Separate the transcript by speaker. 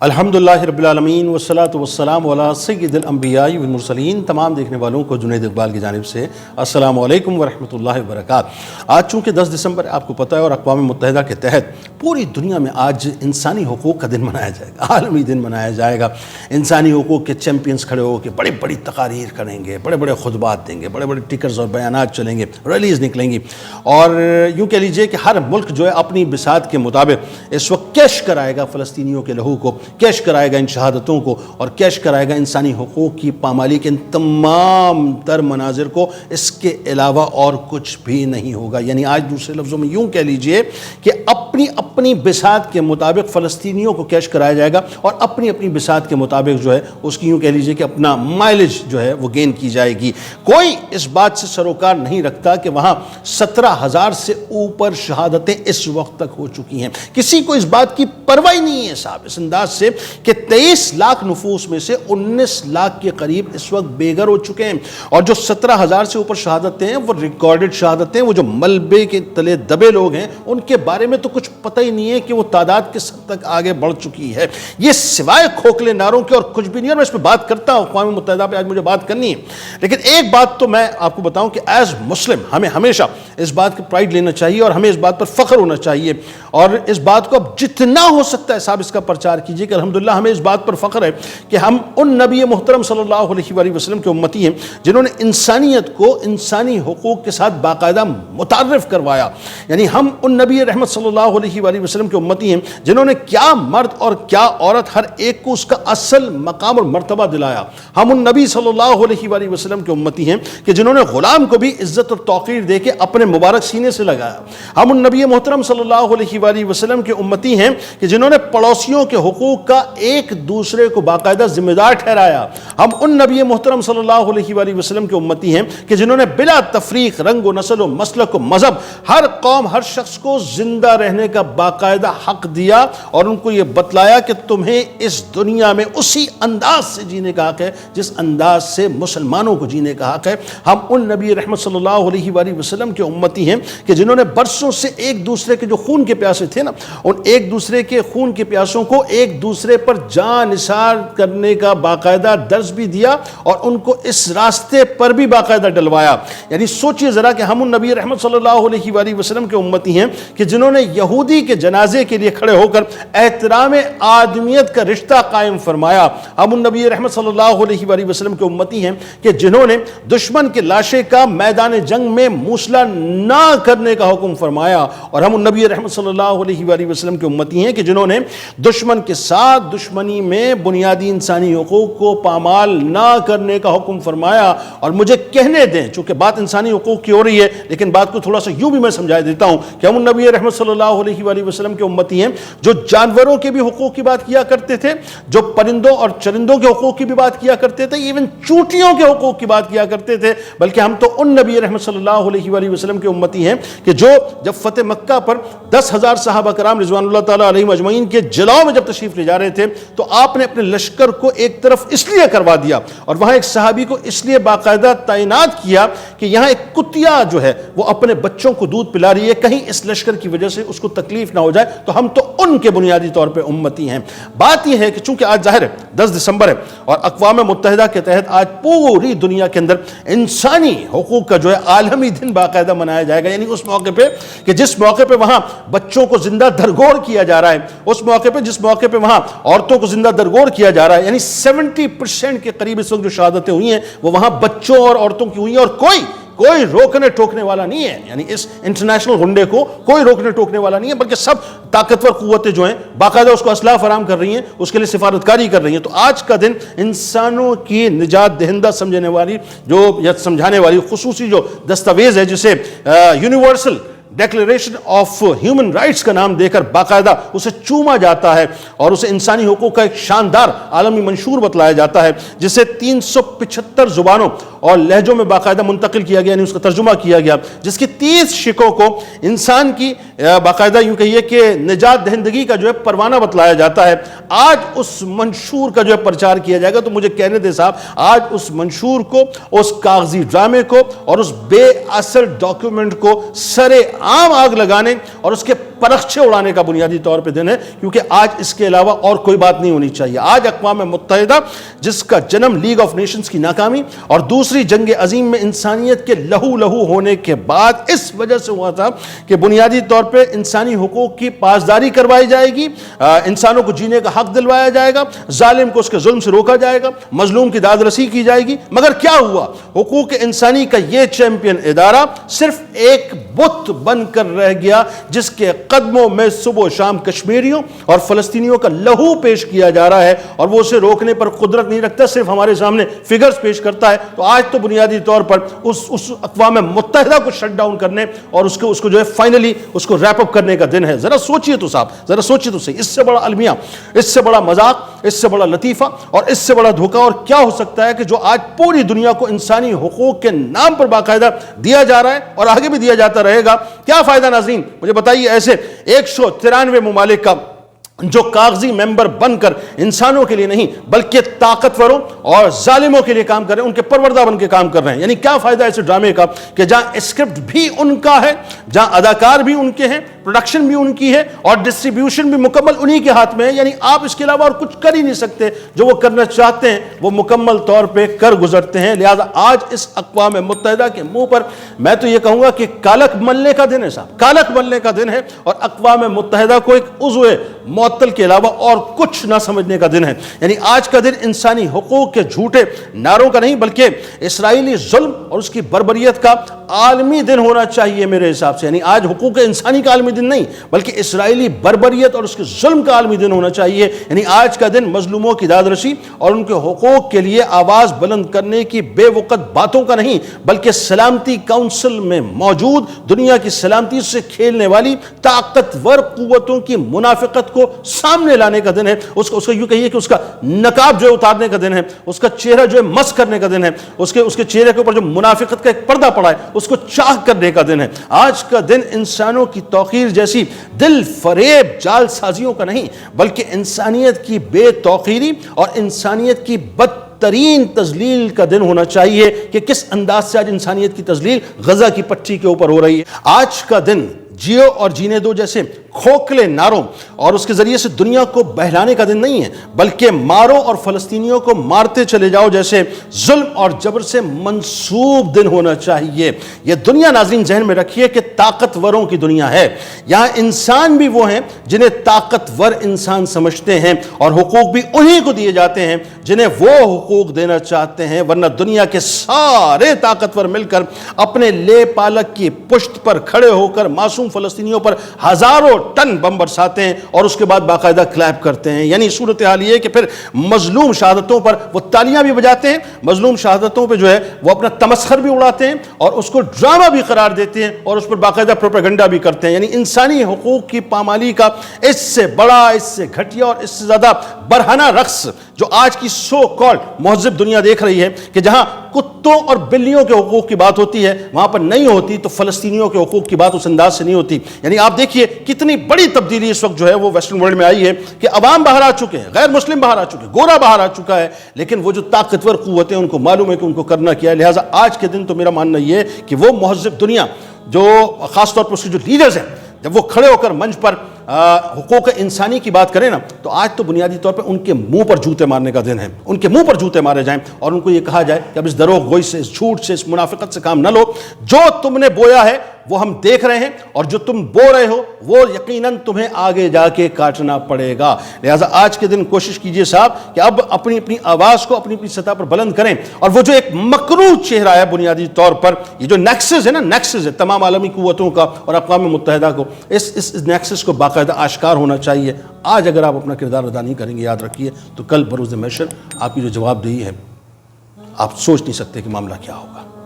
Speaker 1: الحمدللہ رب العالمین والصلاة والسلام علی سید الانبیاء والمرسلین۔ تمام دیکھنے والوں کو جنید اقبال کی جانب سے السلام علیکم ورحمۃ اللہ وبرکاتہ۔ آج چونکہ 10 دسمبر آپ کو پتہ ہے اور اقوام متحدہ کے تحت پوری دنیا میں آج انسانی حقوق کا دن منایا جائے گا، عالمی دن منایا جائے گا۔ انسانی حقوق کے چیمپئنز کھڑے ہو کے بڑی بڑی تقاریر کریں گے، بڑے بڑے خطبات دیں گے، بڑے بڑے ٹکرز اور بیانات چلیں گے، ریلیز نکلیں گی، اور یوں کہہ لیجئے کہ ہر ملک جو ہے اپنی بساط کے مطابق اس وقت کیش کرائے گا فلسطینیوں کے لہو کو، کیش کرائے گا ان شہادتوں کو، اور کیش کرائے گا انسانی حقوق کی پامالی کے ان تمام تر مناظر کو۔ اس کے علاوہ اور کچھ بھی نہیں ہوگا۔ یعنی آج دوسرے لفظوں میں یوں کہہ لیجئے کہ اپنی بساط کے مطابق فلسطینیوں کو کیش کرایا جائے گا، اور اپنی بساط کے مطابق جو ہے اس کی یوں کہہ لیجئے کہ اپنا مائلج جو ہے وہ گین کی جائے گی۔ کوئی اس بات سے سروکار نہیں رکھتا کہ وہاں 17,000 سے اوپر شہادتیں اس وقت تک ہو چکی ہیں۔ کسی کو اس بات کی پرواہ نہیں ہے صاحب اس انداز سے کہ 23 لاکھ نفوس میں سے 19 لاکھ کے قریب اس وقت بے گھر ہو چکے ہیں، اور جو 17,000 سے اوپر شہادتیں ہیں وہ ریکارڈڈ شہادتیں ہیں۔ وہ جو ملبے کے تلے دبے لوگ ہیں ان کے بارے میں تو کچھ پتہ ہی نہیں ہے کہ وہ تعداد کس حد تک آگے بڑھ چکی ہے۔ یہ سوائے کھوکھلے نعروں کے اور کچھ بھی نہیں ہے۔ میں اس پہ بات کرتا ہوں، اقوام متحدہ پہ آج مجھے بات کرنی ہے، لیکن ایک بات تو میں آپ کو بتاؤں کہ ایز مسلم ہمیں ہمیشہ اس بات کا پرائیڈ لینا چاہیے اور ہمیں اس بات پر فخر ہونا چاہیے، اور اس بات کو اب جتنا ہو سکتا ہے صاحب اس کا پرچار کیجیے کہ الحمدللہ ہمیں اس بات پر فخر ہے کہ ہم ان نبی محترم صلی اللہ علیہ وآلہ وسلم کے امتی ہیں جنہوں نے انسانیت کو انسانی حقوق کے ساتھ باقاعدہ متعارف کروایا۔ یعنی ہم ان نبی رحمت صلی اللہ علیہ وآلہ وسلم کے امتی ہیں جنہوں نے کیا مرد اور کیا عورت ہر ایک کو اس کا اصل مقام اور مرتبہ دلایا۔ ہم ان نبی صلی اللہ علیہ وآلہ وسلم کے امتی ہیں کہ جنہوں نے غلام کو بھی عزت اور توقیر دے کے اپنے مبارک سینے سے لگایا۔ ہم ان نبی محترم صلی اللہ علیہ وآلہ وسلم کے امتی ہیں کہ جنہوں نے پڑوسیوں کے حقوق کا ایک دوسرے کو باقاعدہ ذمہ دار ٹھہرایا۔ ہم ان نبی محترم صلی اللہ علیہ وآلہ وسلم کے امتی ہیں کہ جنہوں نے بلا تفریق رنگ و نسل و مسلک و مذہب ہر قوم ہر شخص کو زندہ رہنے کا باقاعدہ حق دیا، اور ان کو یہ بتلایا کہ تمہیں اس دنیا میں اسی انداز سے جینے کا حق ہے جس انداز سے مسلمانوں کو جینے کا حق ہے۔ ہم ان نبی رحمت صلی اللہ علیہ وآلہ وسلم کے امتی ہیں کہ جنہوں نے برسوں سے ایک دوسرے کے جو خون کے پیاسے تھے نا، ان ایک دوسرے کے خون کے پیاسوں کو ایک دوسرے پر جان نثار کرنے کا باقاعدہ درس بھی دیا، اور ان کو اس راستے پر بھی باقاعدہ ڈلوایا۔ یعنی سوچئے ذرا کہ ہم ان نبی رحمت صلی اللہ علیہ وآلہ وسلم کے امتی ہیں کہ جنہوں نے یہودی کے جنازے کے لیے کھڑے ہو کر احترام آدمیت کا رشتہ قائم فرمایا۔ ہم ان نبی رحمت صلی اللہ علیہ وآلہ وسلم کے امتی ہیں کہ جنہوں نے دشمن کے لاشیں کا میدان جنگ میں موصلہ نہ کرنے کا حکم فرمایا، اور ہم ان نبی رحمت صلی اللہ علیہ وآلہ وسلم کے امتی ہیں کہ جنہوں نے دشمن کے ساتھ دشمنی میں بنیادی انسانی حقوق کو پامال نہ کرنے کا حکم فرمایا۔ اور مجھے کہنے دیں، چونکہ بات انسانی حقوق کی ہو رہی ہے، لیکن بات کو تھوڑا سا یوں بھی میں سمجھا دیتا ہوں کہ ہم نبی رحمت صلی اللہ علیہ وآلہ وسلم کے امتی ہیں جو جانوروں کے بھی حقوق کی بات کیا کرتے تھے، جو پرندوں اور چرندوں کے حقوق کی بھی بات کیا کرتے تھے، ایون چونٹیوں کے حقوق کی بات کیا کرتے تھے۔ بلکہ ہم تو ان نبی رحمت صلی اللہ علیہ وآلہ وسلم کے امتی ہیں کہ جو جب فتح مکہ پر 10,000 صحابہ کرام رضوان اللہ تعالیٰ علیہم اجمعین کے جلاؤ میں جب تشریف لے جا رہے تھے، تو آپ نے اپنے لشکر کو ایک طرف اس لیے کروا دیا، اور وہاں ایک صحابی کو اس لیے باقاعدہ تعینات کیا کہ یہاں ایک کتیا جو ہے وہ اپنے بچوں کو دودھ پلا رہی ہے، کہیں اس لشکر کی وجہ سے اس کو تکلیف نہ ہو جائے۔ تو ہم تو ان کے بنیادی طور پہ امتی ہیں۔ بات یہ ہے کہ چونکہ آج ظاہر ہے 10 دسمبر ہے، اور اقوام متحدہ کے تحت آج پوری دنیا کے اندر انسانی حقوق کا جو ہے عالمی دن باقاعدہ منایا جائے گا۔ یعنی اس موقع پہ کہ جس موقع پہ وہاں بچوں کو زندہ درگور کیا جا رہا ہے، اس موقع پہ جس موقع پہ وہاں عورتوں کو زندہ درگور کیا جا رہا ہے، یعنی 70% کے قریب اس وقت جو شہادتیں ہوئی ہیں وہ وہاں بچوں اور عورتوں کی ہوئی ہیں، اور کوئی روکنے ٹوکنے والا نہیں ہے۔ یعنی اس انٹرنیشنل غنڈے کو کوئی روکنے ٹوکنے والا نہیں ہے، بلکہ سب طاقتور قوتیں جو ہیں باقاعدہ اس کو اسلحہ فراہم کر رہی ہیں، اس کے لیے سفارتکاری کر رہی ہیں۔ تو آج کا دن انسانوں کی نجات دہندہ سمجھنے والی یا سمجھانے والی خصوصی جو دستاویز ہے، جسے universal declaration of human rights کا نام دے کر باقاعدہ اسے چوما جاتا ہے، اور اسے انسانی حقوق کا ایک شاندار عالمی منشور بتلایا جاتا ہے، جسے 375 زبانوں اور لہجوں میں باقاعدہ منتقل کیا گیا، یعنی اس کا ترجمہ کیا گیا، جس کی 30 شقوں کو انسان کی باقاعدہ یوں کہیے کہ نجات دہندگی کا جو ہے پروانہ بتلایا جاتا ہے، آج اس منشور کا جو ہے پرچار کیا جائے گا۔ تو مجھے کہنے دے صاحب، آج اس منشور کو، اس کاغذی ڈرامے کو اور اس بے اصل ڈاکیومنٹ کو سر عام آگ لگانے اور اس کے پرخچے اڑانے کا بنیادی طور پہ دن ہے، کیونکہ آج اس کے علاوہ اور کوئی بات نہیں ہونی چاہیے۔ آج اقوام متحدہ، جس کا جنم لیگ آف نیشنز کی ناکامی اور دوسری جنگ عظیم میں انسانیت کے لہو لہو ہونے کے بعد اس وجہ سے ہوا تھا کہ بنیادی طور پہ انسانی حقوق کی پاسداری کروائی جائے گی، انسانوں کو جینے کا حق دلوایا جائے گا، ظالم کو اس کے ظلم سے روکا جائے گا، مظلوم کی داد رسی کی جائے گی۔ مگر کیا ہوا؟ حقوق انسانی کا یہ چیمپئن ادارہ صرف ایک بت بن کر رہ گیا، جس کے قدموں میں صبح و شام کشمیریوں اور فلسطینیوں کا لہو پیش کیا جا رہا ہے، اور وہ اسے روکنے پر قدرت نہیں رکھتا، صرف ہمارے سامنے فگرز پیش کرتا ہے۔ تو آج تو بنیادی طور پر اس اقوام متحدہ کو شٹ ڈاؤن کرنے اور اس کو جو ہے فائنلی اس کو ریپ اپ کرنے کا دن ہے۔ ذرا سوچئے تو صاحب، ذرا سوچئے تو صحیح، اس سے بڑا المیہ، اس سے بڑا مذاق، اس سے بڑا لطیفہ اور اس سے بڑا دھوکہ اور کیا ہو سکتا ہے کہ جو آج پوری دنیا کو انسانی حقوق کے نام پر باقاعدہ دیا جا رہا ہے اور آگے بھی دیا جاتا رہے گا۔ کیا فائدہ ناظرین؟ مجھے بتائیے، ایسے 193 ممالک کا جو کاغذی ممبر بن کر انسانوں کے لیے نہیں بلکہ طاقتوروں اور ظالموں کے لیے کام کر رہے ہیں، ان کے پروردہ بن کے کام کر رہے ہیں، یعنی کیا فائدہ ایسے ڈرامے کا کہ جہاں اسکرپٹ بھی ان کا ہے، جہاں اداکار بھی ان کے ہیں، پروڈکشن بھی ان کی ہے اور ڈسٹریبیوشن بھی مکمل انہی کے ہاتھ میں ہے، یعنی آپ اس کے علاوہ اور کچھ کر ہی نہیں سکتے۔ جو وہ کرنا چاہتے ہیں وہ مکمل طور پہ کر گزرتے ہیں۔ لہذا آج اس اقوام متحدہ کے منہ پر میں تو یہ کہوں گا کہ کالک ملنے کا دن ہے صاحب، کالک ملنے کا دن ہے، اور اقوام متحدہ کو ایک عضو معطل کے علاوہ اور کچھ نہ سمجھنے کا دن ہے۔ یعنی آج کا دن انسانی حقوق کے جھوٹے نعروں کا نہیں بلکہ اسرائیلی ظلم اور اس کی بربریت کا عالمی دن ہونا چاہیے میرے حساب سے۔ یعنی آج حقوق انسانی کا عالمی دن نہیں بلکہ اسرائیلی بربریت اور اس کے ظلم کا عالمی دن ہونا چاہیے۔ یعنی آج کا دن مظلوموں کی داد رسی اور ان کے حقوق کے لیے آواز بلند کرنے کی بے وقت باتوں کا نہیں بلکہ سلامتی کونسل میں موجود دنیا کی سلامتی سے کھیلنے والی طاقتور قوتوں کی منافقت کو سامنے لانے کا دن ہے۔ اس کو یوں کہیے کہ اس کا نقاب جو ہے اتارنے کا دن ہے، اس کا چہرہ جو ہے مسخ کرنے کا دن ہے، اس کے چہرے کے اوپر جو منافقت کا ایک پردہ پڑا ہے اس کو چاک کرنے کا دن ہے۔ آج کا دن انسانوں کی توقیر جیسی دل فریب جال سازیوں کا نہیں بلکہ انسانیت کی بے توقیری اور انسانیت کی بدترین تذلیل کا دن ہونا چاہیے کہ کس انداز سے آج انسانیت کی تذلیل غزہ کی پٹی کے اوپر ہو رہی ہے۔ آج کا دن جیو اور جینے دو جیسے کھوکھلے نعروں اور اس کے ذریعے سے دنیا کو بہلانے کا دن نہیں ہے بلکہ مارو اور فلسطینیوں کو مارتے چلے جاؤ جیسے ظلم اور جبر سے منسوب دن ہونا چاہیے۔ یہ دنیا ناظرین ذہن میں رکھیے کہ طاقتوروں کی دنیا ہے، یہاں انسان بھی وہ ہیں جنہیں طاقتور انسان سمجھتے ہیں اور حقوق بھی انہی کو دیے جاتے ہیں جنہیں وہ حقوق دینا چاہتے ہیں، ورنہ دنیا کے سارے طاقتور مل کر اپنے لے پالک کی پشت پر کھڑے ہو کر معصوم فلسطینیوں پر ہزاروں ٹن بم برساتے ہیں اور اس کے بعد باقاعدہ کلیپ کرتے ہیں۔ یعنی صورتحال یہ کہ پھر مظلوم شہادتوں پر وہ تالیاں بھی بجاتے ہیں، مظلوم شہادتوں پہ جو ہے وہ اپنا تمسخر بھی اڑاتے ہیں اور اس کو ڈرامہ بھی قرار دیتے ہیں اور اس پر باقاعدہ پروپیگنڈا بھی کرتے ہیں۔ یعنی انسانی حقوق کی پامالی کا اس سے بڑا، اس سے گھٹیا اور اس سے زیادہ برہنہ رقص جو آج کی سو کالڈ مہذب دنیا دیکھ رہی ہے کہ جہاں کتوں اور بلیوں کے حقوق کی بات ہوتی ہے وہاں پر نہیں ہوتی تو فلسطینیوں کے حقوق کی بات اس انداز سے نہیں ہوتی۔ یعنی آپ دیکھیے کتنی بڑی تبدیلی اس وقت جو ہے وہ ویسٹرن ورلڈ میں آئی ہے کہ عوام باہر آ چکے ہیں، غیر مسلم باہر آ چکے ہیں، گورا باہر آ چکا ہے، لیکن وہ جو طاقتور قوتیں ان کو معلوم ہے کہ ان کو کرنا کیا ہے۔ لہٰذا آج کے دن تو میرا ماننا یہ ہے کہ وہ مہذب دنیا جو خاص طور پر اس کے جو لیڈرز ہیں جب وہ کھڑے ہو کر منچ پر حقوق انسانی کی بات کریں نا تو آج تو بنیادی طور پر ان کے منہ پر جوتے مارنے کا دن ہے، ان کے منہ پر جوتے مارے جائیں اور ان کو یہ کہا جائے کہ اب اس دروغ گوئی سے، اس جھوٹ سے، اس منافقت سے کام نہ لو، جو تم نے بویا ہے وہ ہم دیکھ رہے ہیں اور جو تم بو رہے ہو وہ یقیناً تمہیں آگے جا کے کاٹنا پڑے گا۔ لہٰذا آج کے دن کوشش کیجئے صاحب کہ اب اپنی اپنی آواز کو اپنی اپنی سطح پر بلند کریں اور وہ جو ایک مکروہ چہرہ ہے بنیادی طور پر یہ جو نیکسس ہے نا، نیکسس ہے تمام عالمی قوتوں کا اور اقوام متحدہ کو، اس نیکسس کو باقاعدہ آشکار ہونا چاہیے۔ آج اگر آپ اپنا کردار ادا نہیں کریں گے یاد رکھیے تو کل بروز محشر آپ کی جو جواب دہی ہے آپ سوچ نہیں سکتے کہ معاملہ کیا ہوگا۔